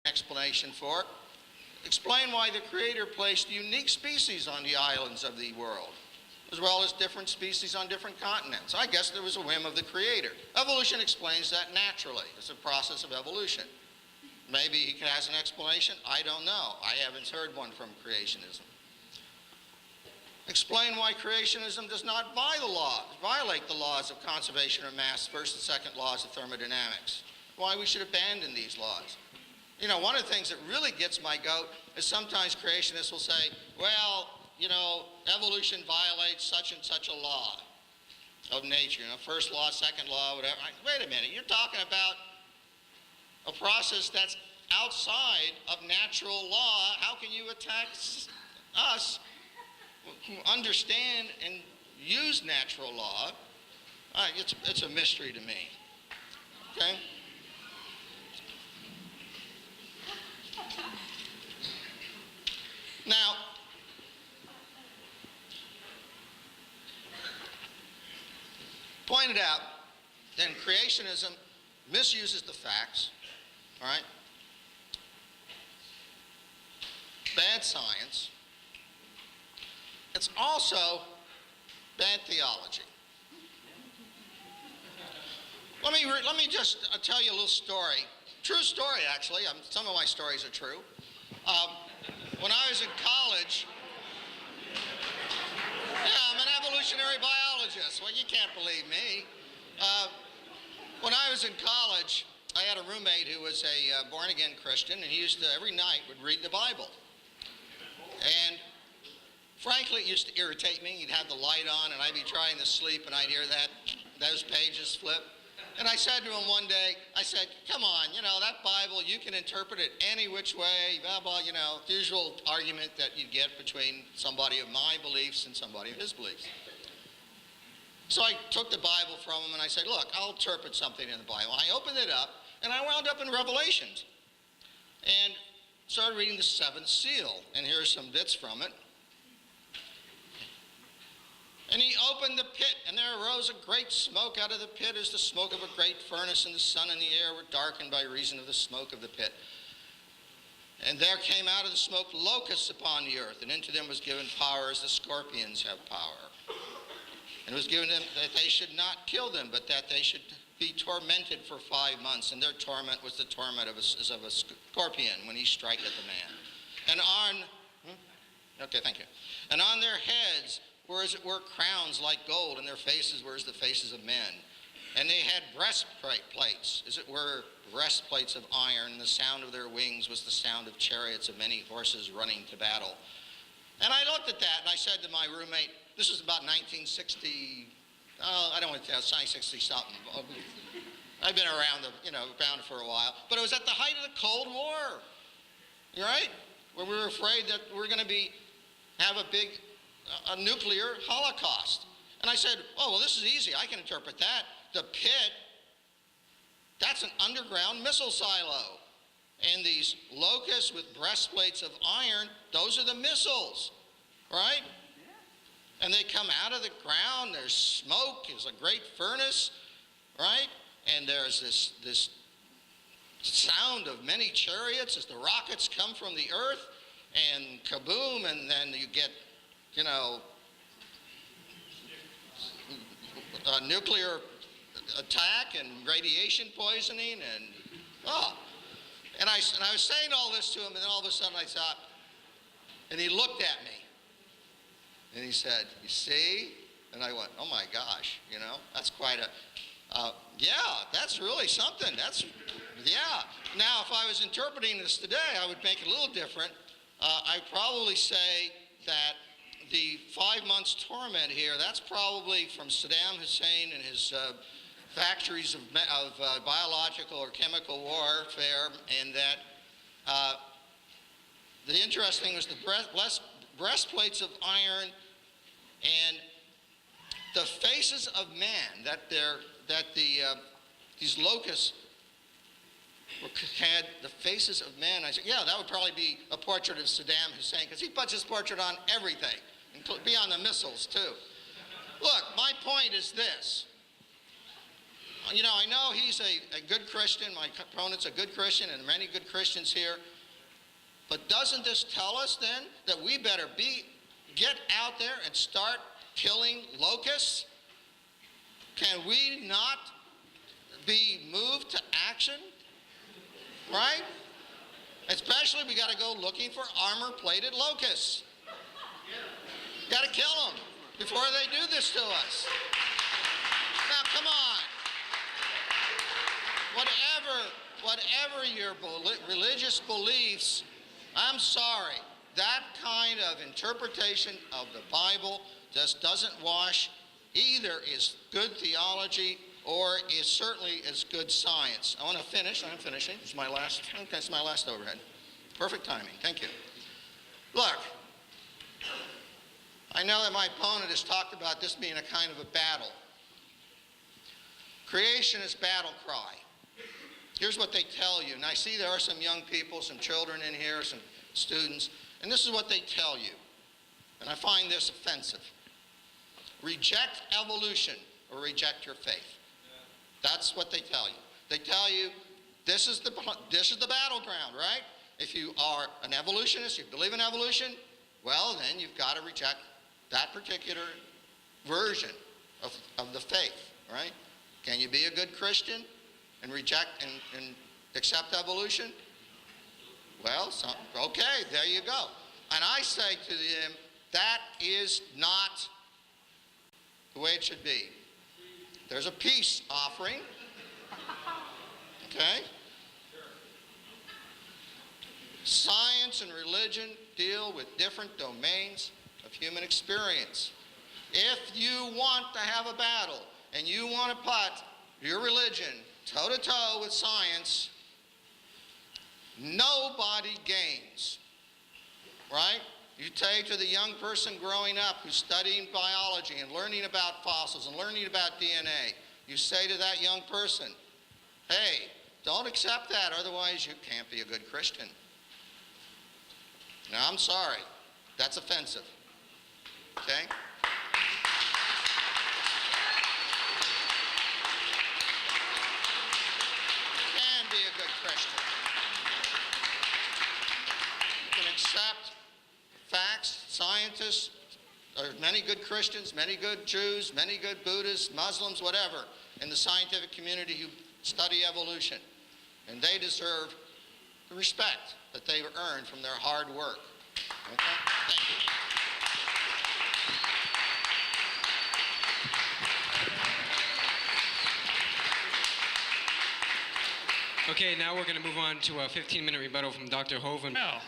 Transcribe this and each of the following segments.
explanation for it. Explain why the Creator placed unique species on the islands of the world, as well as different species on different continents. I guess there was a whim of the Creator. Evolution explains that naturally. It's a process of evolution. Maybe he has an explanation. I don't know. I haven't heard one from creationism. Explain why creationism does not violate the laws of conservation or mass, first and second laws of thermodynamics. Why we should abandon these laws. You know, one of the things that really gets my goat is sometimes creationists will say, well, you know, evolution violates such and such a law of nature. You know, first law, second law, whatever. Wait a minute, you're talking about a process that's outside of natural law. How can you attack us who understand and use natural law? It's a mystery to me. Okay? Now, pointed out, then creationism misuses the facts, all right? Bad science. It's also bad theology. Let me just tell you a little story. True story, actually. Some of my stories are true. When I was in college, I'm an evolutionary biologist. Well, you can't believe me. When I was in college, I had a roommate who was a born-again Christian, and he used to, every night, would read the Bible. And frankly, it used to irritate me. He'd have the light on, and I'd be trying to sleep, and I'd hear those pages flip. And I said to him one day, I said, come on, you know, that Bible, you can interpret it any which way, blah, blah, you know, the usual argument that you get between somebody of my beliefs and somebody of his beliefs. So I took the Bible from him and I said, look, I'll interpret something in the Bible. I opened it up and I wound up in Revelations and started reading the seventh seal. And here are some bits from it. And he opened the pit, and there arose a great smoke out of the pit as the smoke of a great furnace, and the sun and the air were darkened by reason of the smoke of the pit. And there came out of the smoke locusts upon the earth, and into them was given power as the scorpions have power. And it was given them that they should not kill them, but that they should be tormented for 5 months. And their torment was the torment of a scorpion when he striketh a man. And And on their heads were as it were crowns like gold, and their faces were as the faces of men. And they had breastplates, as it were breastplates of iron, and the sound of their wings was the sound of chariots of many horses running to battle. And I looked at that, and I said to my roommate, this was about 1960, I don't want to tell, 1960-something. I've been around for a while. But it was at the height of the Cold War, right? Where we were afraid that we're going to have a nuclear holocaust. And I said, oh, well, this is easy. I can interpret that. The pit, that's an underground missile silo. And these locusts with breastplates of iron, those are the missiles, right? And they come out of the ground. There's smoke. There's a great furnace, right? And there's this sound of many chariots as the rockets come from the earth. And kaboom, and then you get a nuclear attack and radiation poisoning, and I was saying all this to him, and then all of a sudden I thought, and he looked at me, and he said, you see? And I went, oh my gosh, that's quite yeah, that's really something. Yeah. Now, if I was interpreting this today, I would make it a little different. I'd probably say that the 5 months torment here, that's probably from Saddam Hussein and his factories of biological or chemical warfare, and that the interesting was the breastplates of iron and the faces of man, these locusts had the faces of men. I said, yeah, that would probably be a portrait of Saddam Hussein, because he puts his portrait on everything, and be on the missiles too. Look, my point is this. you know, I know he's a good Christian. My opponent's a good Christian, and many good Christians here. But doesn't this tell us then that we better get out there and start killing locusts? Can we not be moved to action? Right? Especially we got to go looking for armor-plated locusts. Got to kill them before they do this to us. Now, come on. Whatever your religious beliefs, I'm sorry, that kind of interpretation of the Bible just doesn't wash. Either is good theology or is certainly is good science. I want to finish. I'm finishing. It's my last overhead. Perfect timing. Thank you. Look, I know that my opponent has talked about this being a kind of a battle. Creationist battle cry. Here's what they tell you. And I see there are some young people, some children in here, some students, and this is what they tell you. And I find this offensive. Reject evolution or reject your faith. That's what they tell you. They tell you this is the battleground, right? If you are an evolutionist, you believe in evolution, well, then you've got to reject that particular version of the faith, right? Can you be a good Christian and reject and accept evolution? Well, okay, there you go. And I say to them, that is not the way it should be. There's a peace offering. Okay? Science and religion deal with different domains of human experience. If you want to have a battle and you want to put your religion toe-to-toe with science, nobody gains, right? You say to the young person growing up who's studying biology and learning about fossils and learning about DNA, you say to that young person, hey, don't accept that, otherwise you can't be a good Christian. Now, I'm sorry, that's offensive, okay? You can be a good Christian. You can accept facts, scientists, there are many good Christians, many good Jews, many good Buddhists, Muslims, whatever, in the scientific community who study evolution. And they deserve the respect that they've earned from their hard work. Okay? Thank you. Okay, now we're going to move on to a 15-minute rebuttal from Dr. Hoven. Well,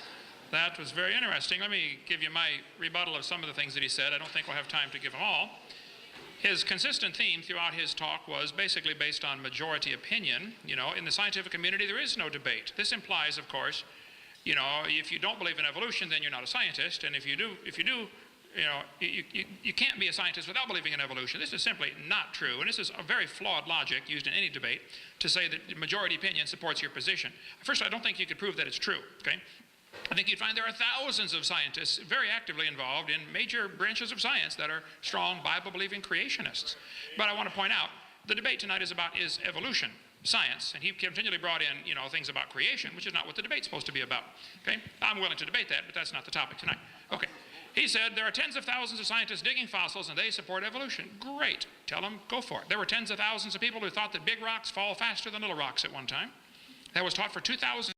that was very interesting. Let me give you my rebuttal of some of the things that he said. I don't think we'll have time to give them all. His consistent theme throughout his talk was basically based on majority opinion. You know, in the scientific community, there is no debate. This implies, of course, you know, if you don't believe in evolution, then you're not a scientist. And if you do, you know, you can't be a scientist without believing in evolution. This is simply not true. And this is a very flawed logic used in any debate to say that majority opinion supports your position. First, I don't think you could prove that it's true, okay? I think you'd find there are thousands of scientists very actively involved in major branches of science that are strong Bible-believing creationists. But I want to point out, the debate tonight is evolution, science, and he continually brought in, you know, things about creation, which is not what the debate's supposed to be about, okay? I'm willing to debate that, but that's not the topic tonight. Okay, he said there are tens of thousands of scientists digging fossils and they support evolution. Great, tell them, go for it. There were tens of thousands of people who thought that big rocks fall faster than little rocks at one time. That was taught for 2,000